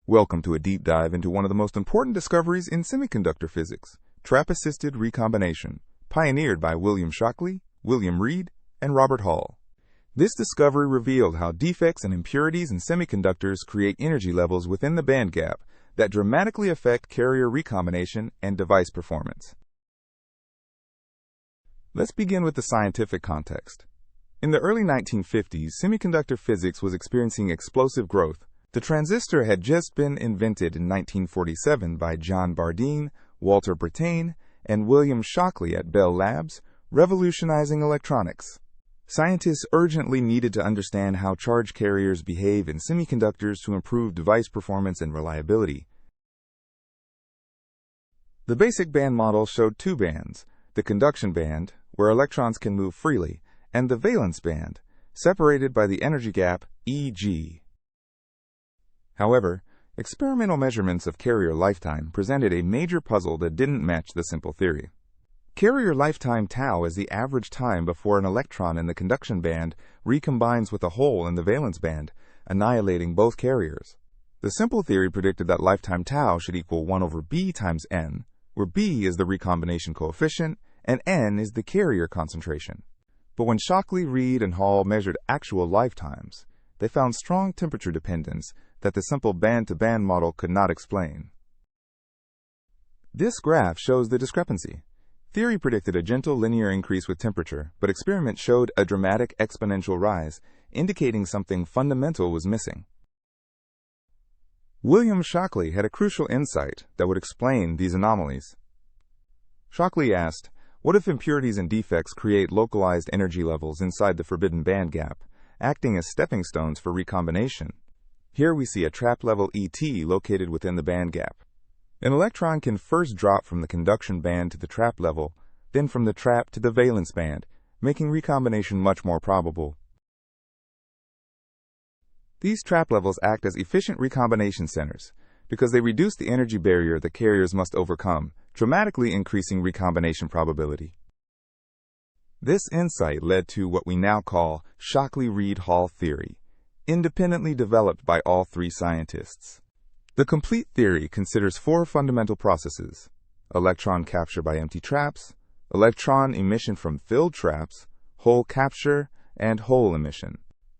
Welcome to a deep dive into one of the most important discoveries in semiconductor physics, trap-assisted recombination, pioneered by William Shockley, William Read, and Robert Hall. This discovery revealed how defects and impurities in semiconductors create energy levels within the band gap that dramatically affect carrier recombination and device performance. Let's begin with the scientific context. In the early 1950s, semiconductor physics was experiencing explosive growth. The transistor had just been invented in 1947 by John Bardeen, Walter Brattain, and William Shockley at Bell Labs, revolutionizing electronics. Scientists urgently needed to understand how charge carriers behave in semiconductors to improve device performance and reliability. The basic band model showed two bands: the conduction band, where electrons can move freely, and the valence band, separated by the energy gap, Eg. However, experimental measurements of carrier lifetime presented a major puzzle that didn't match the simple theory. Carrier lifetime tau is the average time before an electron in the conduction band recombines with a hole in the valence band, annihilating both carriers. The simple theory predicted that lifetime tau should equal 1 over b times n, where b is the recombination coefficient and n is the carrier concentration. But when Shockley, Read, and Hall measured actual lifetimes, they found strong temperature dependence that the simple band-to-band model could not explain. This graph shows the discrepancy. Theory predicted a gentle linear increase with temperature, but experiment showed a dramatic exponential rise, indicating something fundamental was missing. William Shockley had a crucial insight that would explain these anomalies. Shockley asked, what if impurities and defects create localized energy levels inside the forbidden band gap, acting as stepping stones for recombination? Here we see a trap level ET located within the band gap. An electron can first drop from the conduction band to the trap level, then from the trap to the valence band, making recombination much more probable. These trap levels act as efficient recombination centers because they reduce the energy barrier the carriers must overcome, dramatically increasing recombination probability. This insight led to what we now call Shockley-Read-Hall theory, independently developed by all three scientists. The complete theory considers four fundamental processes: electron capture by empty traps, electron emission from filled traps, hole capture, and hole emission.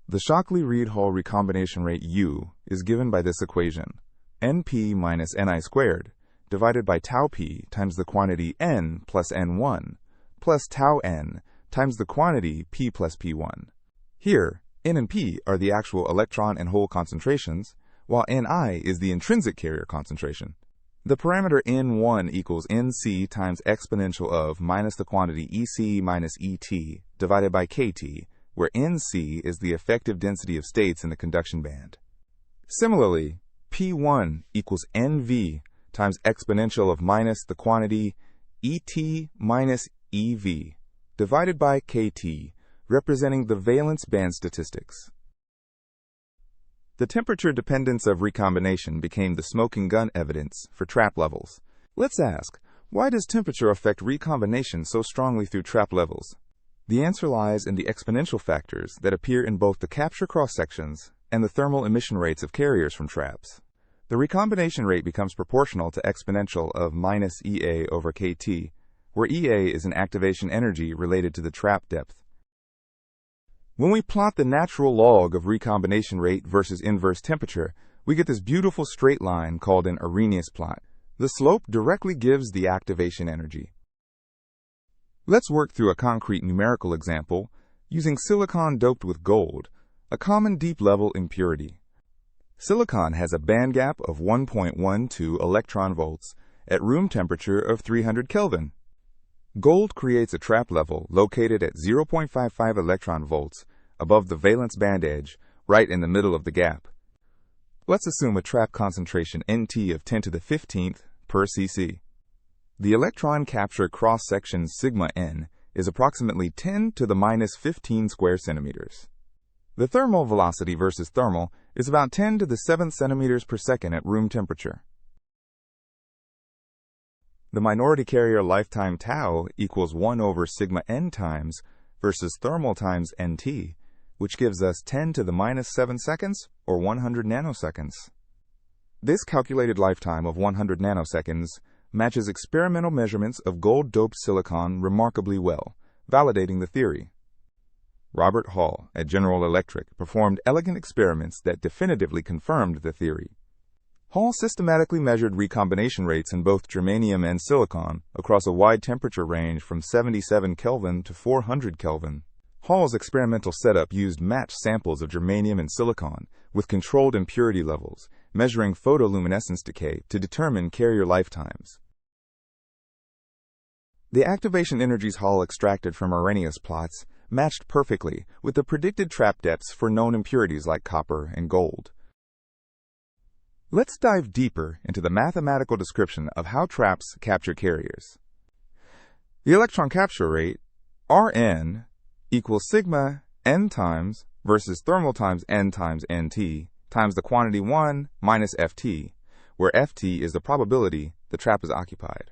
The Shockley-Read-Hall recombination rate U is given by this equation: Np minus Ni squared, divided by tau p times the quantity N plus N1, plus tau N times the quantity P plus P1. Here, N and P are the actual electron and hole concentrations, while Ni is the intrinsic carrier concentration. The parameter N1 equals Nc times exponential of minus the quantity Ec minus Et divided by Kt, where Nc is the effective density of states in the conduction band. Similarly, P1 equals Nv times exponential of minus the quantity Et minus Ev divided by Kt, representing the valence band statistics. The temperature dependence of recombination became the smoking gun evidence for trap levels. Let's ask, why does temperature affect recombination so strongly through trap levels? The answer lies in the exponential factors that appear in both the capture cross-sections and the thermal emission rates of carriers from traps. The recombination rate becomes proportional to exponential of minus Ea over Kt, where Ea is an activation energy related to the trap depth. When we plot the natural log of recombination rate versus inverse temperature, we get this beautiful straight line called an Arrhenius plot. The slope directly gives the activation energy. Let's work through a concrete numerical example using silicon doped with gold, a common deep-level impurity. Silicon has a band gap of 1.12 electron volts at room temperature of 300 Kelvin. Gold creates a trap level located at 0.55 electron volts above the valence band edge, right in the middle of the gap. Let's assume a trap concentration Nt of 10 to the 15th per cc. The electron capture cross-section sigma n is approximately 10 to the minus 15 square centimeters. The thermal velocity versus thermal is about 10 to the 7th centimeters per second at room temperature. The minority carrier lifetime tau equals 1 over sigma n times versus thermal times Nt, which gives us 10 to the minus 7 seconds, or 100 nanoseconds. This calculated lifetime of 100 nanoseconds matches experimental measurements of gold-doped silicon remarkably well, validating the theory. Robert Hall at General Electric performed elegant experiments that definitively confirmed the theory. Hall systematically measured recombination rates in both germanium and silicon across a wide temperature range from 77 Kelvin to 400 Kelvin. Hall's experimental setup used matched samples of germanium and silicon with controlled impurity levels, measuring photoluminescence decay to determine carrier lifetimes. The activation energies Hall extracted from Arrhenius plots matched perfectly with the predicted trap depths for known impurities like copper and gold. Let's dive deeper into the mathematical description of how traps capture carriers. The electron capture rate, Rn, equals sigma n times versus thermal times n times nt times the quantity 1 minus Ft, where Ft is the probability the trap is occupied.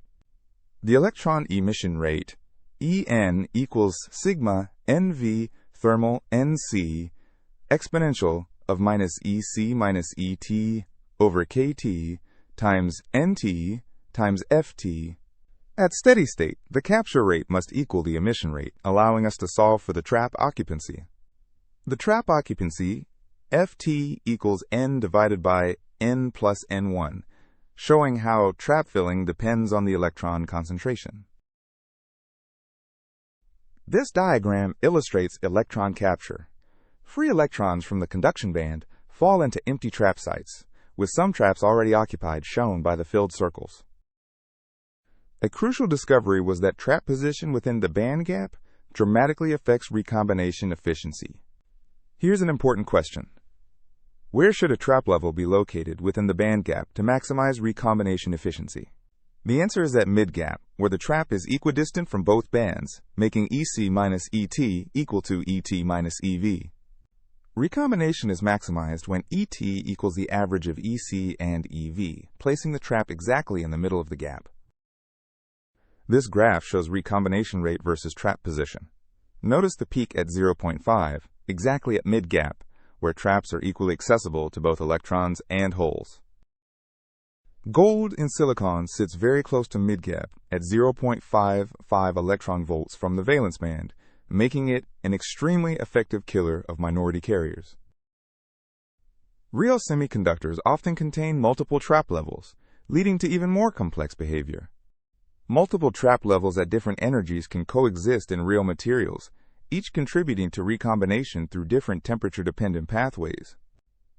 The electron emission rate, En, equals sigma nv thermal nc exponential of minus Ec minus Et over kT times Nt times Ft. At steady state, the capture rate must equal the emission rate, allowing us to solve for the trap occupancy. The trap occupancy, Ft equals N divided by N plus N1, showing how trap filling depends on the electron concentration. This diagram illustrates electron capture. Free electrons from the conduction band fall into empty trap sites, with some traps already occupied shown by the filled circles. A crucial discovery was that trap position within the band gap dramatically affects recombination efficiency. Here's an important question. Where should a trap level be located within the band gap to maximize recombination efficiency? The answer is at mid-gap, where the trap is equidistant from both bands, making EC minus ET equal to ET minus EV. Recombination is maximized when ET equals the average of EC and EV, placing the trap exactly in the middle of the gap. This graph shows recombination rate versus trap position. Notice the peak at 0.5, exactly at mid-gap, where traps are equally accessible to both electrons and holes. Gold in silicon sits very close to mid-gap at 0.55 electron volts from the valence band, making it an extremely effective killer of minority carriers. Real semiconductors often contain multiple trap levels, leading to even more complex behavior. Multiple trap levels at different energies can coexist in real materials, each contributing to recombination through different temperature-dependent pathways.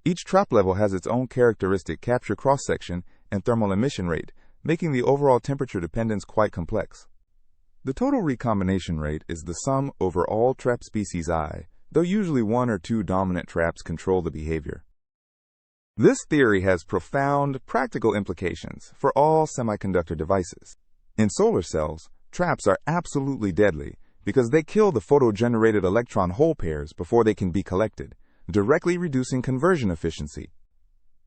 Each trap level has its own characteristic capture cross-section and thermal emission rate, making the overall temperature dependence quite complex. The total recombination rate is the sum over all trap species I, though usually one or two dominant traps control the behavior. This theory has profound practical implications for all semiconductor devices. In solar cells, traps are absolutely deadly because they kill the photo-generated electron-hole pairs before they can be collected, directly reducing conversion efficiency.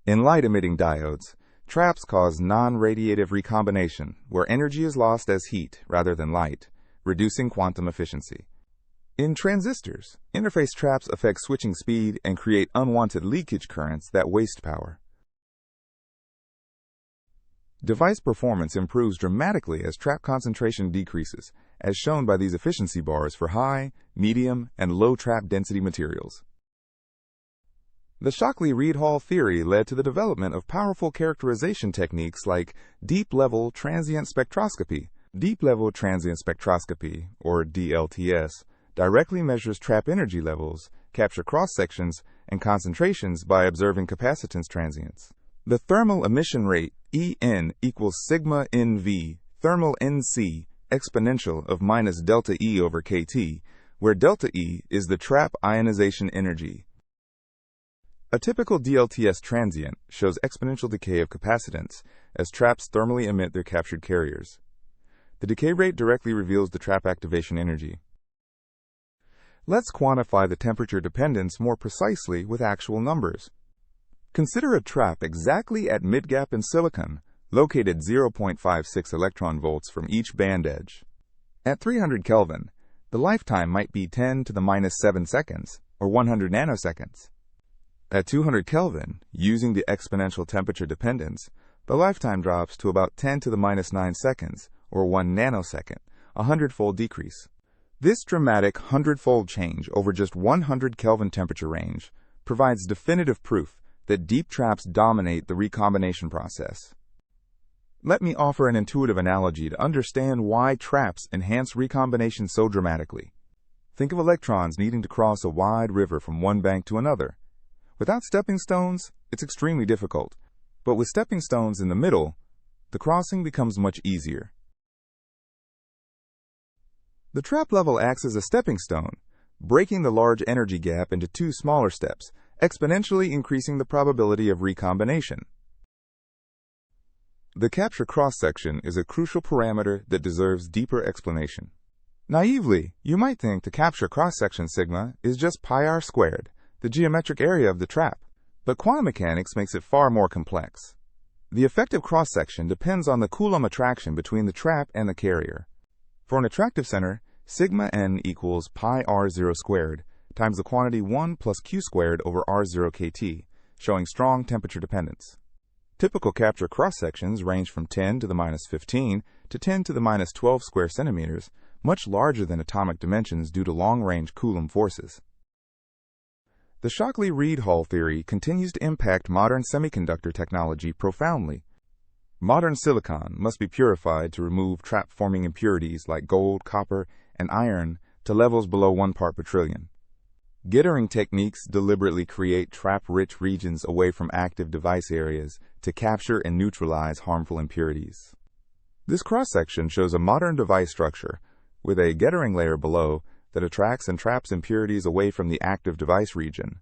In light-emitting diodes, traps cause non-radiative recombination, where energy is lost as heat rather than light, reducing quantum efficiency. In transistors, interface traps affect switching speed and create unwanted leakage currents that waste power. Device performance improves dramatically as trap concentration decreases, as shown by these efficiency bars for high, medium, and low trap density materials. The Shockley-Read-Hall theory led to the development of powerful characterization techniques like deep-level transient spectroscopy. Deep-level transient spectroscopy, or DLTS, directly measures trap energy levels, capture cross-sections, and concentrations by observing capacitance transients. The thermal emission rate, En, equals sigma NV, thermal NC, exponential of minus delta E over kT, where delta E is the trap ionization energy. A typical DLTS transient shows exponential decay of capacitance as traps thermally emit their captured carriers. The decay rate directly reveals the trap activation energy. Let's quantify the temperature dependence more precisely with actual numbers. Consider a trap exactly at mid-gap in silicon, located 0.56 electron volts from each band edge. At 300 Kelvin, the lifetime might be 10 to the minus 7 seconds, or 100 nanoseconds. At 200 Kelvin, using the exponential temperature dependence, the lifetime drops to about 10 to the minus 9 seconds, or 1 nanosecond, a 100-fold decrease. This dramatic 100-fold change over just 100 Kelvin temperature range provides definitive proof that deep traps dominate the recombination process. Let me offer an intuitive analogy to understand why traps enhance recombination so dramatically. Think of electrons needing to cross a wide river from one bank to another. Without stepping stones, it's extremely difficult, but with stepping stones in the middle, the crossing becomes much easier. The trap level acts as a stepping stone, breaking the large energy gap into two smaller steps, exponentially increasing the probability of recombination. The capture cross-section is a crucial parameter that deserves deeper explanation. Naively, you might think the capture cross-section sigma is just pi r squared, the geometric area of the trap, but quantum mechanics makes it far more complex. The effective cross-section depends on the Coulomb attraction between the trap and the carrier. For an attractive center, sigma n equals pi r0 squared times the quantity 1 plus q squared over r0 kt, showing strong temperature dependence. Typical capture cross-sections range from 10 to the minus 15 to 10 to the minus 12 square centimeters, much larger than atomic dimensions due to long-range Coulomb forces. The Shockley-Read-Hall theory continues to impact modern semiconductor technology profoundly. Modern silicon must be purified to remove trap-forming impurities like gold, copper, and iron to levels below 1 part per trillion. Gittering techniques deliberately create trap-rich regions away from active device areas to capture and neutralize harmful impurities. This cross-section shows a modern device structure with a Gettering layer below that attracts and traps impurities away from the active device region.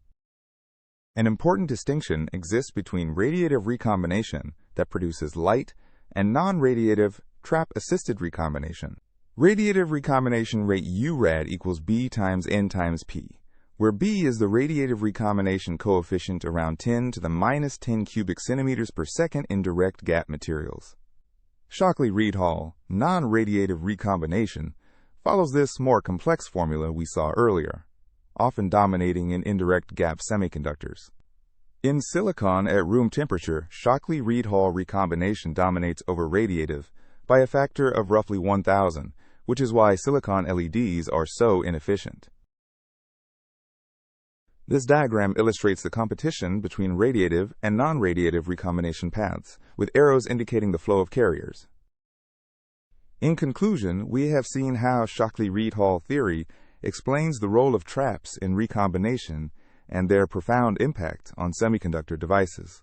An important distinction exists between radiative recombination that produces light and non-radiative trap-assisted recombination. Radiative recombination rate URAD equals B times N times P, where B is the radiative recombination coefficient around 10 to the minus 10 cubic centimeters per second in direct gap materials. Shockley-Read-Hall non-radiative recombination follows this more complex formula we saw earlier, often dominating in indirect gap semiconductors. In silicon at room temperature, Shockley-Read-Hall recombination dominates over radiative by a factor of roughly 1,000, which is why silicon LEDs are so inefficient. This diagram illustrates the competition between radiative and non-radiative recombination paths, with arrows indicating the flow of carriers. In conclusion, we have seen how Shockley-Read-Hall theory explains the role of traps in recombination and their profound impact on semiconductor devices.